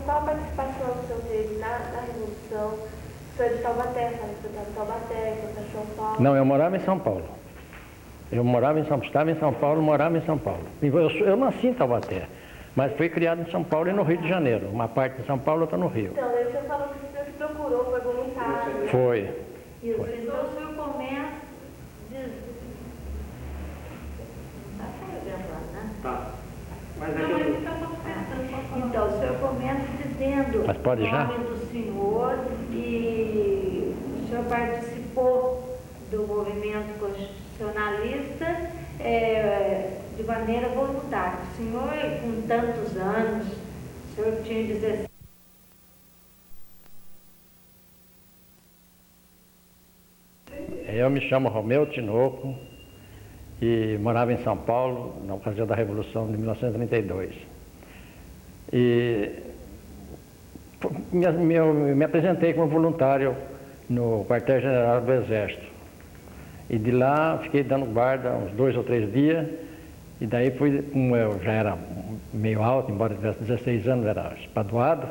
qual a participação que o senhor teve na Revolução? O senhor é de Taubaté, sabe? O senhor está em Taubaté, foi para São Paulo. Não, eu morava em São Paulo. Estava em São Paulo, morava em São Paulo. Eu nasci em Taubaté, mas fui criado em São Paulo e no Rio de Janeiro. Uma parte de São Paulo, outra no Rio. Então, o senhor falou que o senhor se procurou, foi voluntário. Foi. Isso, então o senhor começa... Tá. Mas é Não, que mas eu... então eu estou pensando. Então, o senhor começa dizendo Mas pode o já? nome do senhor e o senhor participou do movimento constitucionalista de maneira voluntária. O senhor, com tantos anos, o senhor tinha 17. Eu me chamo Romeu Tinoco e morava em São Paulo na ocasião da Revolução de 1932. E me apresentei como voluntário no quartel-general do Exército. E de lá fiquei dando guarda uns 2 ou 3 dias, e daí como eu já era meio alto, embora tivesse 16 anos, era espadoado,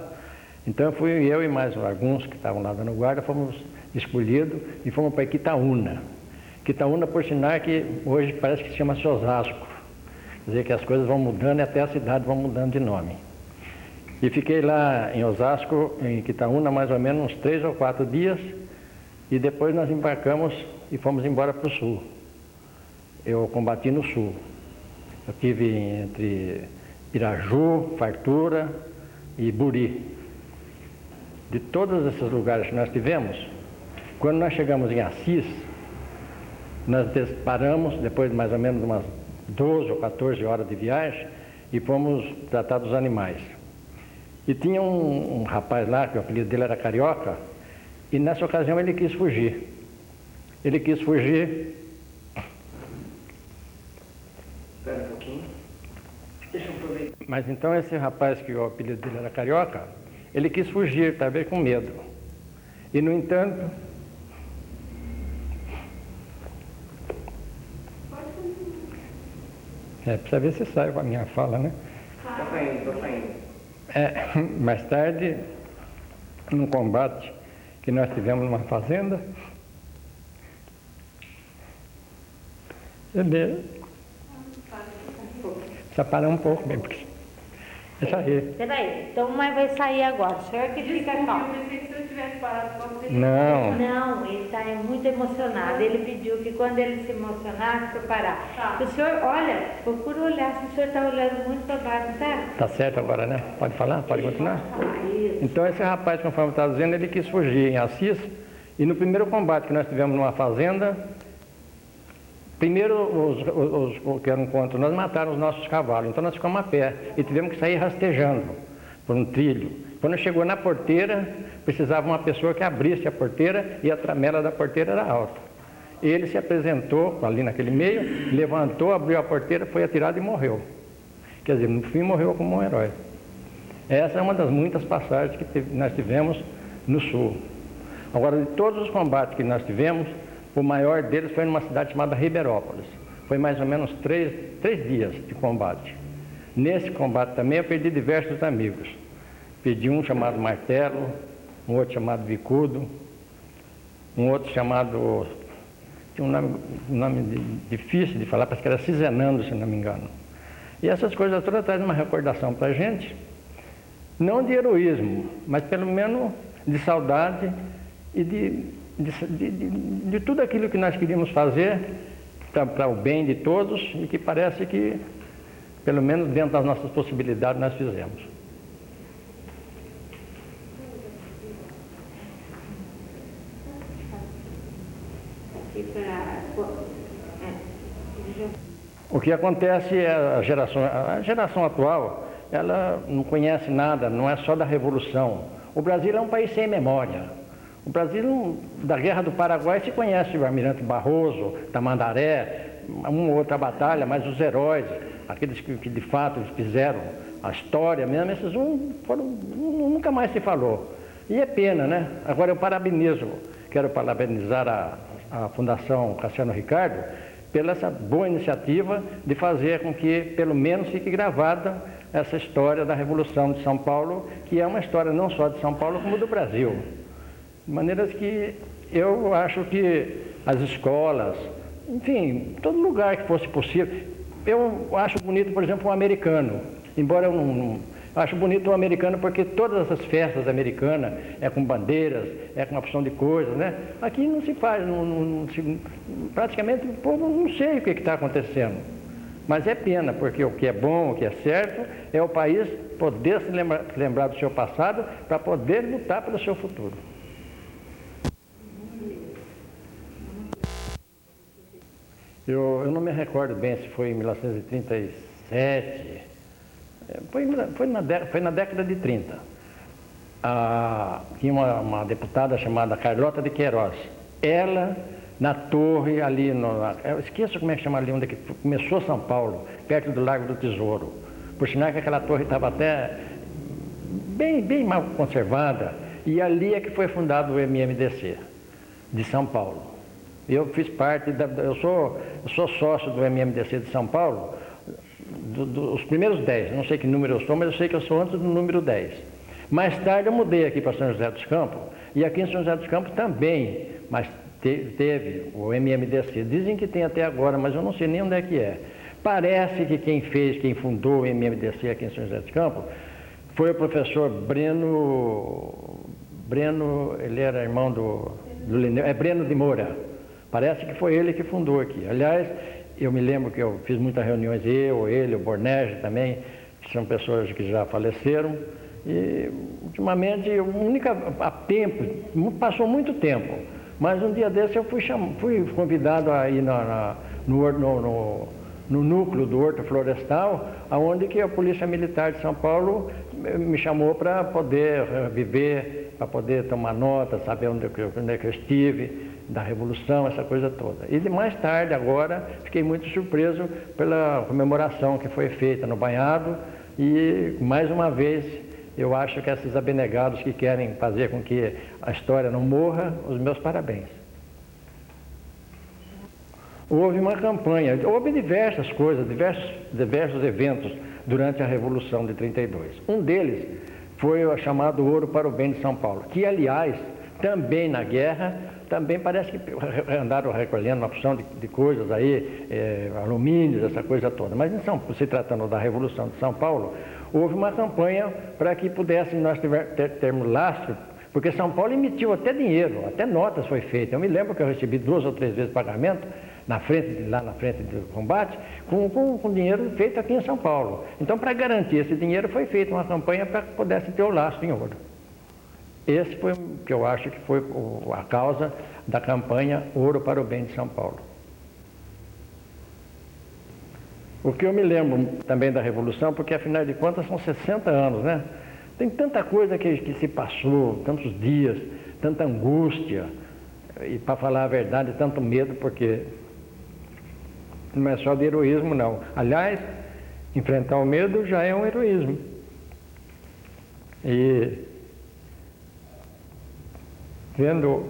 então eu e mais alguns que estavam lá dando guarda, fomos escolhidos e fomos para Quitaúna. Quitaúna, por sinal, que hoje parece que se chama Osasco. Quer dizer que as coisas vão mudando e até a cidade vão mudando de nome. E fiquei lá em Osasco, em Quitaúna, mais ou menos uns 3 ou 4 dias, e depois nós embarcamos e fomos embora para o sul. Eu combati no sul. Eu estive entre Piraju, Fartura e Buri. De todos esses lugares que nós tivemos, quando nós chegamos em Assis, nós paramos, depois de mais ou menos umas 12 ou 14 horas de viagem, e fomos tratar dos animais. E tinha um rapaz lá, que o apelido dele era Carioca, e nessa ocasião ele quis fugir. Ele quis fugir. Espera um pouquinho. Deixa eu aproveitar. Mas então esse rapaz, que o apelido dele era Carioca, ele quis fugir, talvez com medo. E no entanto... precisa ver se sai com a minha fala, né? Tá saindo, tá saindo. Mais tarde, num combate que nós tivemos numa fazenda, precisa parar um pouco mesmo, porque deixa aí. Peraí, então mas vai sair agora, o senhor que fica calmo. Eu pensei que se eu tivesse parado com você. Não, Não, ele está muito emocionado. Ele pediu que quando ele se emocionasse, para parar. Tá. O senhor, olha, procura olhar, se o senhor está olhando muito para baixo, tá? tá certo agora, né? Pode falar? Pode continuar? Isso. Então esse rapaz, conforme eu estava dizendo, ele quis fugir em Assis, e no primeiro combate que nós tivemos numa fazenda, primeiro os que eram contra nós mataram os nossos cavalos, então nós ficamos a pé e tivemos que sair rastejando por um trilho. Quando chegou na porteira, precisava uma pessoa que abrisse a porteira e a tramela da porteira era alta. Ele se apresentou ali naquele meio, levantou, abriu a porteira, foi atirado e morreu. Quer dizer, no fim morreu como um herói. Essa é uma das muitas passagens que nós tivemos no sul. Agora, de todos os combates que nós tivemos, o maior deles foi numa cidade chamada Ribeirópolis. Foi mais ou menos 3 dias de combate. Nesse combate também eu perdi diversos amigos. Perdi um chamado Martelo, um outro chamado Bicudo, um outro chamado... tinha um nome difícil de falar, parece que era Cizenando, se não me engano. E essas coisas todas trazem uma recordação para a gente, não de heroísmo, mas pelo menos de saudade e de tudo aquilo que nós queríamos fazer para o bem de todos e que parece que, pelo menos dentro das nossas possibilidades, nós fizemos. O que acontece é a geração atual, ela não conhece nada, não é só da Revolução. O Brasil é um país sem memória. O Brasil, da Guerra do Paraguai, se conhece o Almirante Barroso, Tamandaré, uma ou outra batalha, mas os heróis, aqueles que de fato fizeram a história mesmo, esses nunca mais se falou. E é pena, né? Agora eu quero parabenizar a Fundação Cassiano Ricardo pela essa boa iniciativa de fazer com que, pelo menos, fique gravada essa história da Revolução de São Paulo, que é uma história não só de São Paulo, como do Brasil. De maneiras que eu acho que as escolas, enfim, todo lugar que fosse possível. Eu acho bonito, por exemplo, o americano, embora eu não acho bonito o americano porque todas essas festas americanas é com bandeiras, é com uma opção de coisas, né? Aqui não se faz, praticamente o povo não sei o que está acontecendo. Mas é pena, porque o que é bom, o que é certo, é o país poder se lembrar do seu passado para poder lutar pelo seu futuro. Eu não me recordo bem se foi em 1937, foi na década de 30. Tinha uma deputada chamada Carlota de Queiroz. Ela, na torre ali, eu esqueço como é que chama ali, onde começou São Paulo, perto do Largo do Tesouro. Por sinal que aquela torre estava até bem mal conservada, e ali é que foi fundado o MMDC de São Paulo. Eu fiz parte, eu sou sócio do MMDC de São Paulo, os primeiros 10, não sei que número eu sou, mas eu sei que eu sou antes do número 10. Mais tarde eu mudei aqui para São José dos Campos, e aqui em São José dos Campos também, mas teve o MMDC. Dizem que tem até agora, mas eu não sei nem onde é que é. Parece que quem fundou o MMDC aqui em São José dos Campos foi o professor Breno, ele era irmão do Lineu, Breno de Moura. Parece que foi ele que fundou aqui. Aliás, eu me lembro que eu fiz muitas reuniões, ele, o Bornege também, que são pessoas que já faleceram. E, ultimamente, há tempo, passou muito tempo, mas um dia desse eu fui convidado a ir no núcleo do Horto Florestal, onde que a Polícia Militar de São Paulo me chamou para poder viver, para poder tomar nota, saber onde é que eu estive, da Revolução, essa coisa toda. E mais tarde, agora, fiquei muito surpreso pela comemoração que foi feita no banhado e, mais uma vez, eu acho que esses abnegados que querem fazer com que a história não morra, os meus parabéns. Houve uma campanha, houve diversas coisas, diversos eventos durante a Revolução de 32. Um deles foi o chamado Ouro para o Bem de São Paulo, que, aliás, também na guerra, também parece que andaram recolhendo uma opção de coisas aí, alumínios, essa coisa toda. Mas se tratando da Revolução de São Paulo, houve uma campanha para que pudéssemos nós termos lastro, porque São Paulo emitiu até dinheiro, até notas foi feita. Eu me lembro que eu recebi 2 ou 3 vezes pagamento lá na frente do combate, com dinheiro feito aqui em São Paulo. Então, para garantir esse dinheiro, foi feita uma campanha para que pudesse ter o lastro em ouro. Esse foi o que eu acho que foi a causa da campanha Ouro para o Bem de São Paulo. O que eu me lembro também da Revolução, porque afinal de contas são 60 anos, né? Tem tanta coisa que se passou, tantos dias, tanta angústia, e para falar a verdade, tanto medo, porque não é só de heroísmo, não. Aliás, enfrentar o medo já é um heroísmo. E vendo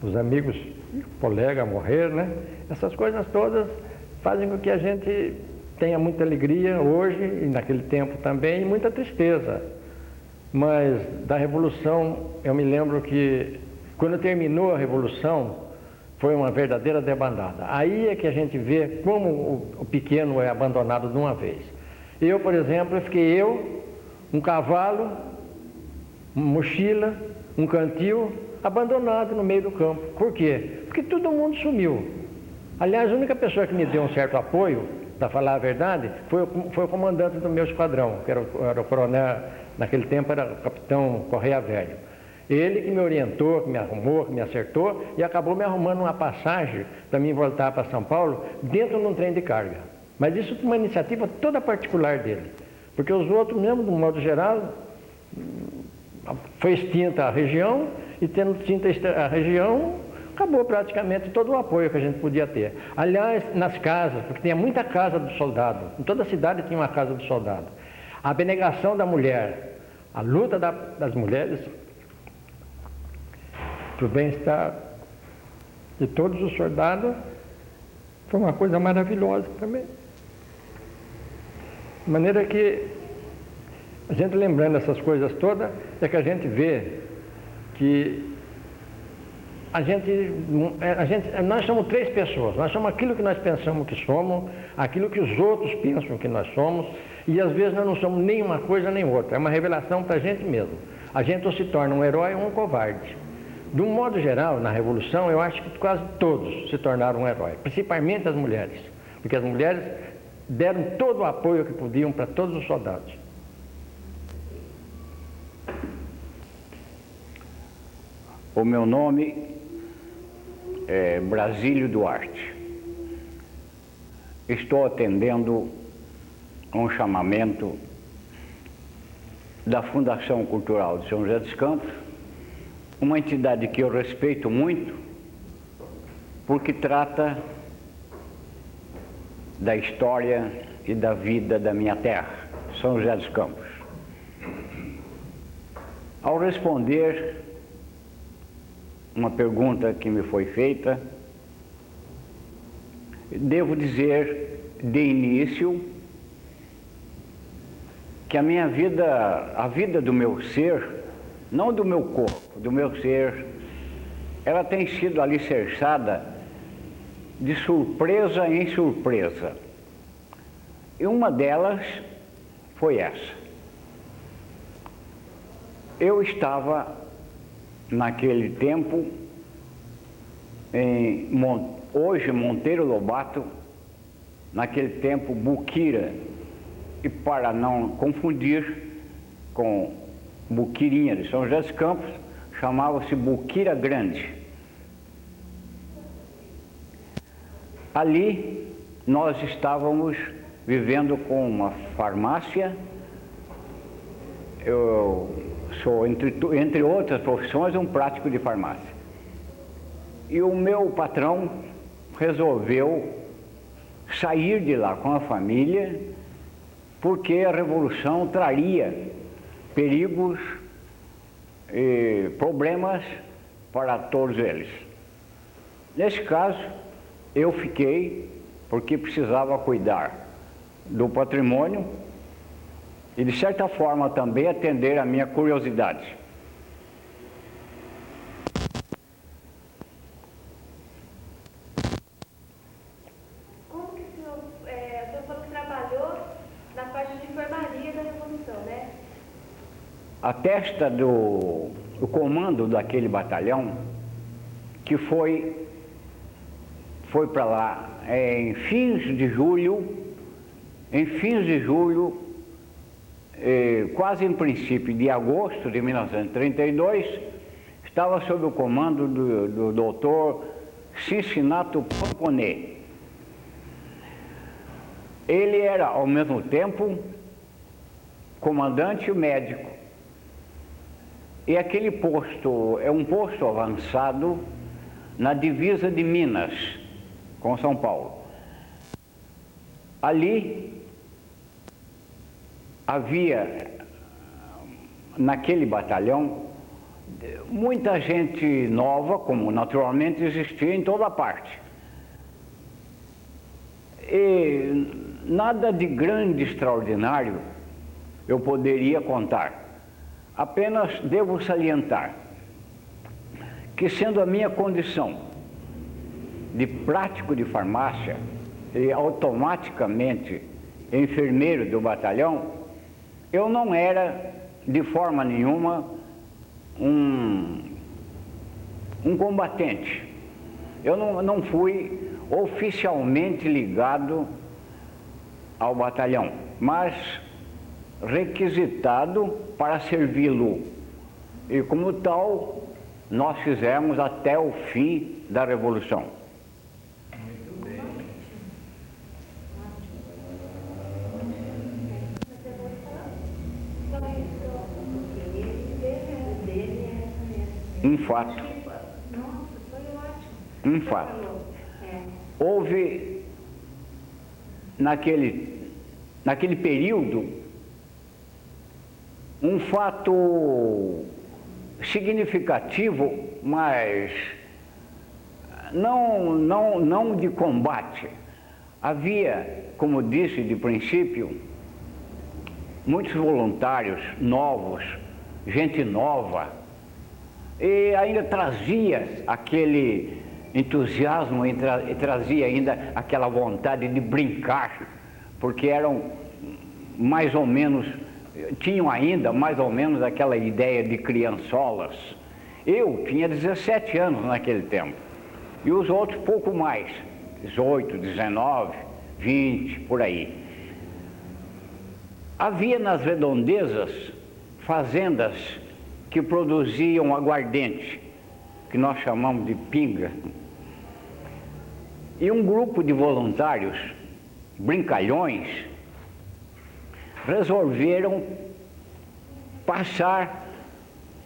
os amigos e colegas morrer, né? Essas coisas todas fazem com que a gente tenha muita alegria hoje e naquele tempo também, e muita tristeza. Mas da Revolução, eu me lembro que quando terminou a Revolução, foi uma verdadeira debandada. Aí é que a gente vê como o pequeno é abandonado de uma vez. Eu, por exemplo, fiquei um cavalo, uma mochila, um cantil, abandonado no meio do campo. Por quê? Porque todo mundo sumiu. Aliás, a única pessoa que me deu um certo apoio, para falar a verdade, foi o comandante do meu esquadrão, que era o coronel, naquele tempo era o capitão Correia Velho. Ele que me orientou, que me arrumou, que me acertou e acabou me arrumando uma passagem para mim voltar para São Paulo dentro de um trem de carga. Mas isso foi uma iniciativa toda particular dele, porque os outros, mesmo de um modo geral, foi extinta a região, e tendo extinta a região, acabou praticamente todo o apoio que a gente podia ter. Aliás, nas casas, porque tinha muita casa do soldado, em toda a cidade tinha uma casa do soldado. A abnegação da mulher, a luta das mulheres para o bem-estar de todos os soldados, foi uma coisa maravilhosa também. De maneira que A gente lembrando essas coisas todas, é que a gente vê que nós somos três pessoas, nós somos aquilo que nós pensamos que somos, aquilo que os outros pensam que nós somos, e às vezes nós não somos nem uma coisa nem outra, é uma revelação para a gente mesmo. A gente ou se torna um herói ou um covarde. De um modo geral, na Revolução, eu acho que quase todos se tornaram um herói, principalmente as mulheres, porque as mulheres deram todo o apoio que podiam para todos os soldados. O meu nome é Brasílio Duarte. Estou atendendo um chamamento da Fundação Cultural de São José dos Campos, uma entidade que eu respeito muito, porque trata da história e da vida da minha terra, São José dos Campos. Ao responder uma pergunta que me foi feita, devo dizer de início que a minha vida, a vida do meu ser, não do meu corpo, do meu ser, ela tem sido alicerçada de surpresa em surpresa. E uma delas foi essa. Eu estava, naquele tempo, hoje Monteiro Lobato, naquele tempo Buquira, e para não confundir com Buquirinha de São José dos Campos, chamava-se Buquira Grande. Ali nós estávamos vivendo com uma farmácia. Eu sou, entre outras profissões, um prático de farmácia. E o meu patrão resolveu sair de lá com a família, porque a Revolução traria perigos e problemas para todos eles. Nesse caso, eu fiquei, porque precisava cuidar do patrimônio e, de certa forma, também atender a minha curiosidade. Como que o senhor falou que trabalhou na parte de enfermaria da Revolução, né? A testa do comando daquele batalhão, que foi para lá em fins de julho, quase em princípio de agosto de 1932, estava sob o comando do doutor Cincinnato Pamponê. Ele era, ao mesmo tempo, comandante médico. E aquele posto é um posto avançado na divisa de Minas com São Paulo. Ali havia, naquele batalhão, muita gente nova, como naturalmente existia em toda parte. E nada de grande, extraordinário eu poderia contar. Apenas devo salientar que, sendo a minha condição de prático de farmácia e automaticamente enfermeiro do batalhão, eu não era de forma nenhuma um combatente. Eu não fui oficialmente ligado ao batalhão, mas requisitado para servi-lo. E como tal, nós fizemos até o fim da Revolução. Muito bem. Um fato. Nossa, foi ótimo. Um fato. Houve, naquele período, um fato significativo, mas não de combate. Havia, como disse de princípio, muitos voluntários novos, gente nova, e ainda trazia aquele entusiasmo e trazia ainda aquela vontade de brincar, porque eram mais ou menos, tinham ainda mais ou menos aquela ideia de criançolas. Eu tinha 17 anos naquele tempo, e os outros pouco mais, 18, 19, 20, por aí. Havia nas redondezas fazendas que produziam aguardente, que nós chamamos de pinga. E um grupo de voluntários, brincalhões, resolveram passar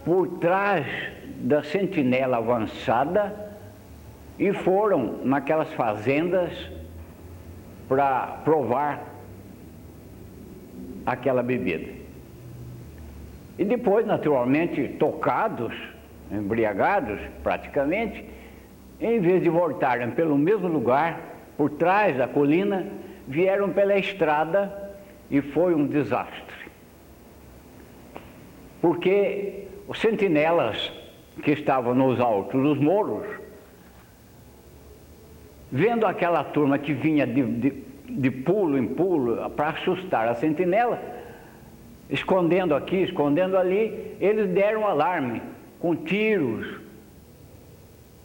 por trás da sentinela avançada e foram naquelas fazendas para provar aquela bebida. E depois, naturalmente, tocados, embriagados praticamente, em vez de voltarem pelo mesmo lugar, por trás da colina, vieram pela estrada e foi um desastre. Porque os sentinelas que estavam nos altos dos morros, vendo aquela turma que vinha de pulo em pulo para assustar a sentinela, escondendo aqui, escondendo ali, eles deram alarme com tiros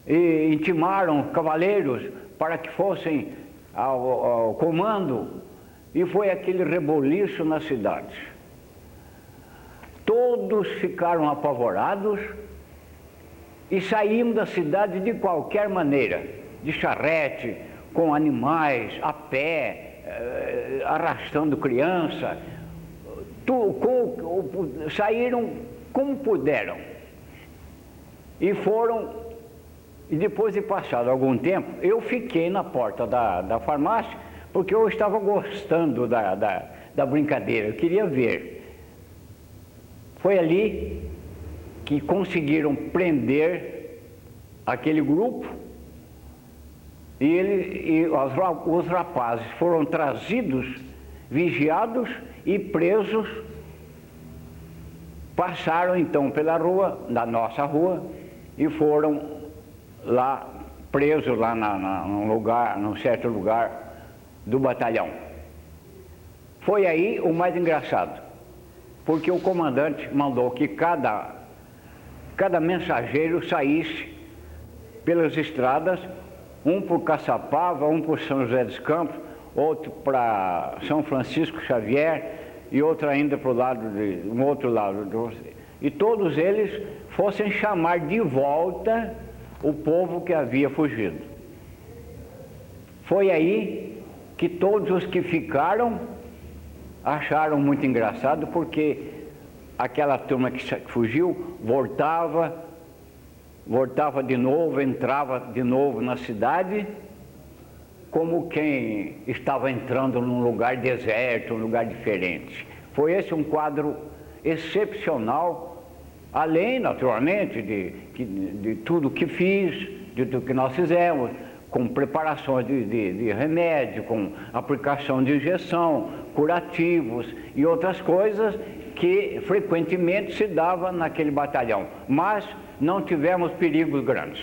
e intimaram cavaleiros para que fossem ao comando, e foi aquele reboliço na cidade. Todos ficaram apavorados e saímos da cidade de qualquer maneira, de charrete, com animais, a pé, arrastando criança. Saíram como puderam e foram, e depois de passado algum tempo, eu fiquei na porta da farmácia, porque eu estava gostando da brincadeira, eu queria ver. Foi ali que conseguiram prender aquele grupo e os rapazes foram trazidos, vigiados e presos. Passaram então pela rua, da nossa rua, e foram lá presos lá num certo lugar do batalhão. Foi aí o mais engraçado, porque o comandante mandou que cada mensageiro saísse pelas estradas, um por Caçapava, um por São José dos Campos, outro para São Francisco Xavier e outro ainda para o lado um outro lado. E todos eles fossem chamar de volta o povo que havia fugido. Foi aí que todos os que ficaram acharam muito engraçado, porque aquela turma que fugiu voltava de novo, entrava de novo na cidade, como quem estava entrando num lugar deserto, um lugar diferente. Foi esse um quadro excepcional, além, naturalmente, de tudo que fiz, de tudo que nós fizemos, com preparações de remédio, com aplicação de injeção, curativos e outras coisas que frequentemente se dava naquele batalhão. Mas não tivemos perigos grandes,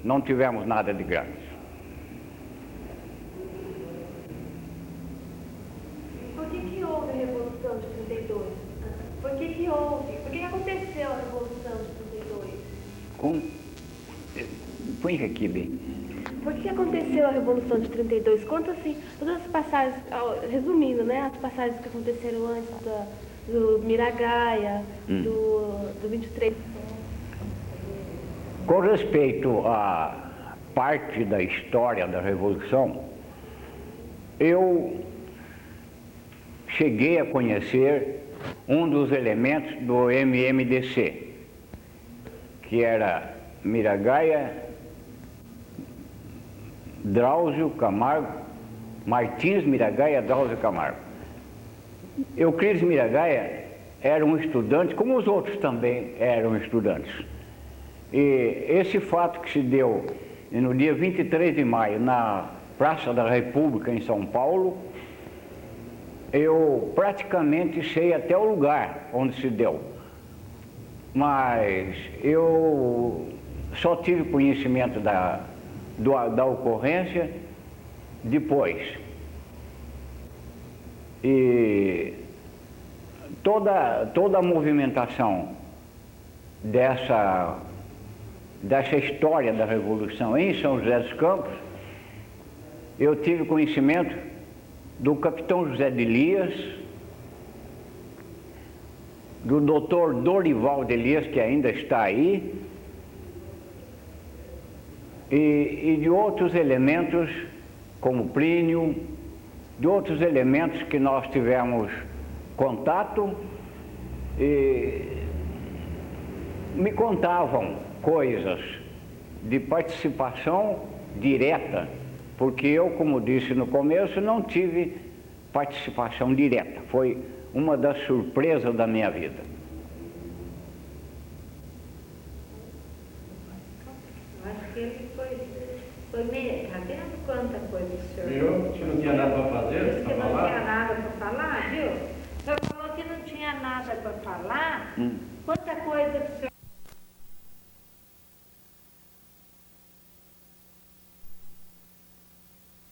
não tivemos nada de grande. Por que houve a Revolução de 32? Por que houve? Por que aconteceu a Revolução de 32? Põe aqui bem. Por que aconteceu a Revolução de 32? Conta assim, todas as passagens, resumindo, né? As passagens que aconteceram antes do Miragaia, do 23. Com respeito à parte da história da Revolução, eu cheguei a conhecer um dos elementos do MMDC, que era Miragaia, Drauzio Camargo, Martins Miragaia, Drauzio Camargo. Euclides Miragaia era um estudante, como os outros também eram estudantes. E esse fato que se deu no dia 23 de maio, na Praça da República, em São Paulo, eu praticamente sei até o lugar onde se deu, mas eu só tive conhecimento da ocorrência depois. E toda a movimentação dessa história da Revolução em São José dos Campos, eu tive conhecimento do capitão José de Elias, do doutor Dorival de Elias, que ainda está aí, e de outros elementos, como Plínio, de outros elementos que nós tivemos contato e me contavam coisas de participação direta, porque eu, como disse no começo, não tive participação direta. Foi uma das surpresas da minha vida. Eu acho que ele foi meio... Tá vendo quanta coisa o senhor... Viu? Que não tinha nada para fazer, Disse que para não falar? tinha nada para falar, viu? O senhor falou que não tinha nada para falar. Quanta coisa que o senhor